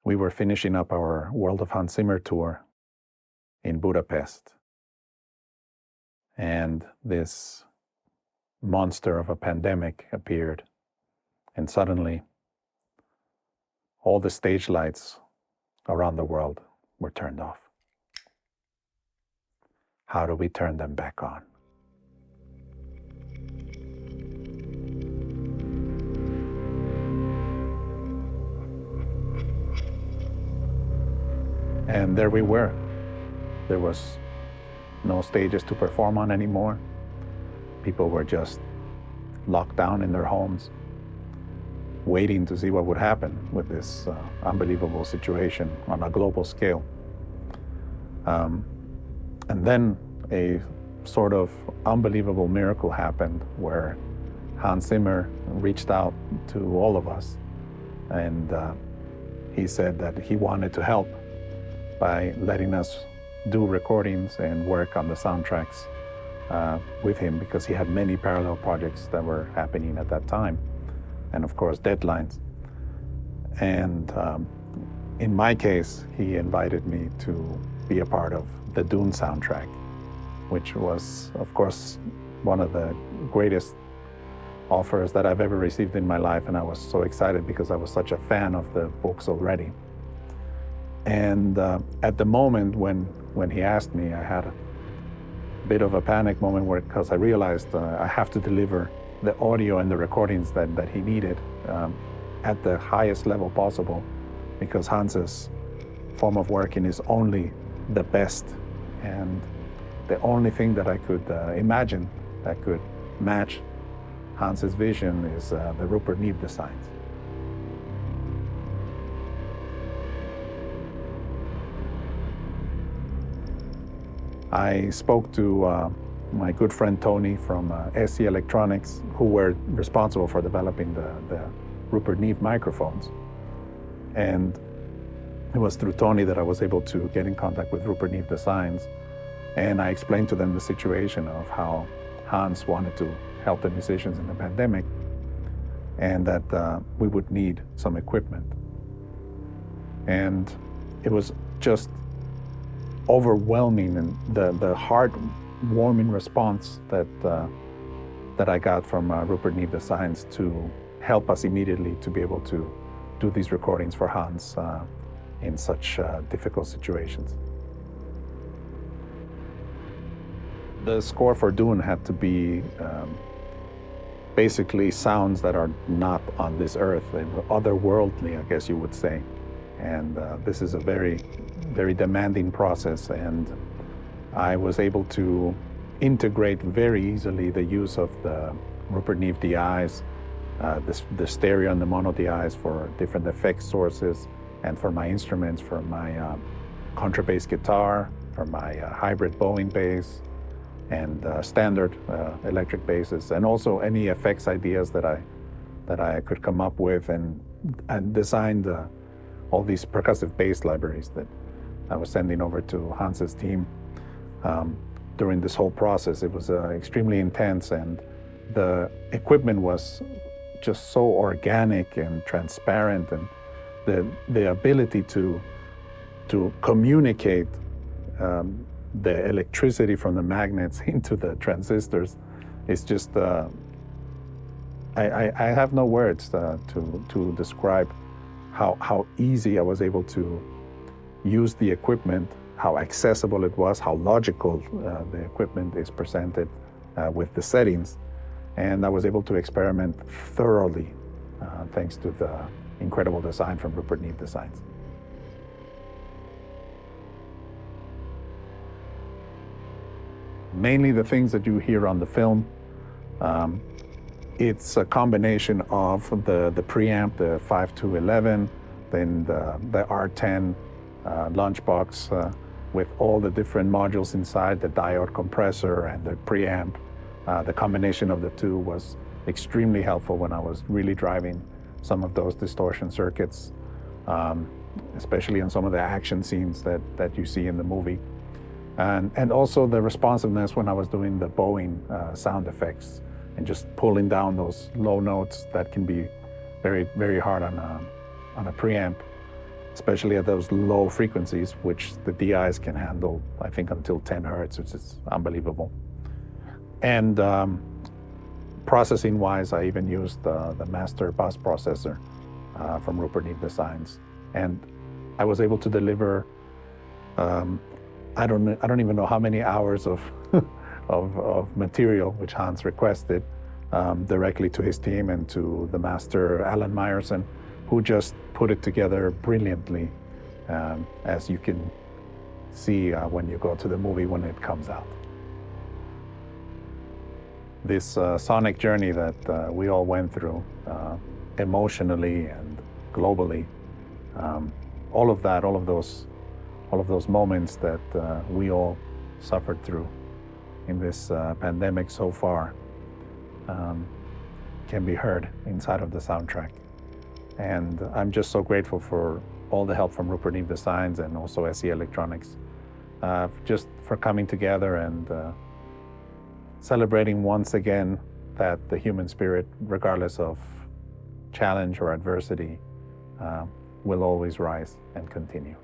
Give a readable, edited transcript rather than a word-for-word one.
we were finishing up our World of Hans Zimmer tour in Budapest. And this monster of a pandemic appeared. And suddenly, all the stage lights around the world were turned off. How do we turn them back on? And there we were. There was no stages to perform on anymore. People were just locked down in their homes, waiting to see what would happen with this unbelievable situation on a global scale. And then a sort of unbelievable miracle happened where Hans Zimmer reached out to all of us, and he said that he wanted to help by letting us do recordings and work on the soundtracks with him, because he had many parallel projects that were happening at that time, and of course deadlines. And in my case, he invited me to be a part of the Dune soundtrack, which was, of course, one of the greatest offers that I've ever received in my life. And I was so excited because I was such a fan of the books already. And at the moment when he asked me, I had a bit of a panic moment because I realized I have to deliver the audio and the recordings that he needed at the highest level possible, because Hans's form of working is only the best, and the only thing that I could imagine that could match Hans's vision is the Rupert Neve Designs. I spoke to my good friend Tony from SE Electronics, who were responsible for developing the Rupert Neve microphones. And it was through Tony that I was able to get in contact with Rupert Neve Designs. And I explained to them the situation of how Hans wanted to help the musicians in the pandemic, and that we would need some equipment. And it was just overwhelming, and the heart-warming response that I got from Rupert Neve Designs to help us immediately to be able to do these recordings for Hans in such difficult situations. The score for Dune had to be basically sounds that are not on this earth. They were otherworldly, I guess you would say. And this is a very, very demanding process, and I was able to integrate very easily the use of the Rupert Neve DIs, the stereo and the mono DIs for different effect sources, and for my instruments, for my contrabass guitar, for my hybrid bowing bass, and standard electric basses, and also any effects ideas that I could come up with, and designed all these percussive bass libraries that I was sending over to Hans's team during this whole process. It was extremely intense, and the equipment was just so organic and transparent, and the ability to communicate the electricity from the magnets into the transistors is just, I have no words to describe how easy I was able to use the equipment, how accessible it was, how logical the equipment is presented with the settings. And I was able to experiment thoroughly thanks to the incredible design from Rupert Neve Designs. Mainly the things that you hear on the film, it's a combination of the preamp, the 5211, then the R10 lunchbox with all the different modules inside, the diode compressor and the preamp. The combination of the two was extremely helpful when I was really driving some of those distortion circuits, especially in some of the action scenes that you see in the movie. And also the responsiveness when I was doing the bowing sound effects and just pulling down those low notes that can be very, very hard on a preamp. especially at those low frequencies, which the DIs can handle, I think, until 10 hertz, which is unbelievable. And processing-wise, I even used the master bus processor from Rupert Neve Designs, and I was able to deliver. I don't even know how many hours of of material which Hans requested directly to his team and to the master Alan Meyerson, who just put it together brilliantly, as you can see when you go to the movie when it comes out. This sonic journey that we all went through, emotionally and globally, all of that, all of those moments that we all suffered through in this pandemic so far, can be heard inside of the soundtrack. And I'm just so grateful for all the help from Rupert Neve Designs and also SE Electronics, just for coming together and celebrating once again that the human spirit, regardless of challenge or adversity, will always rise and continue.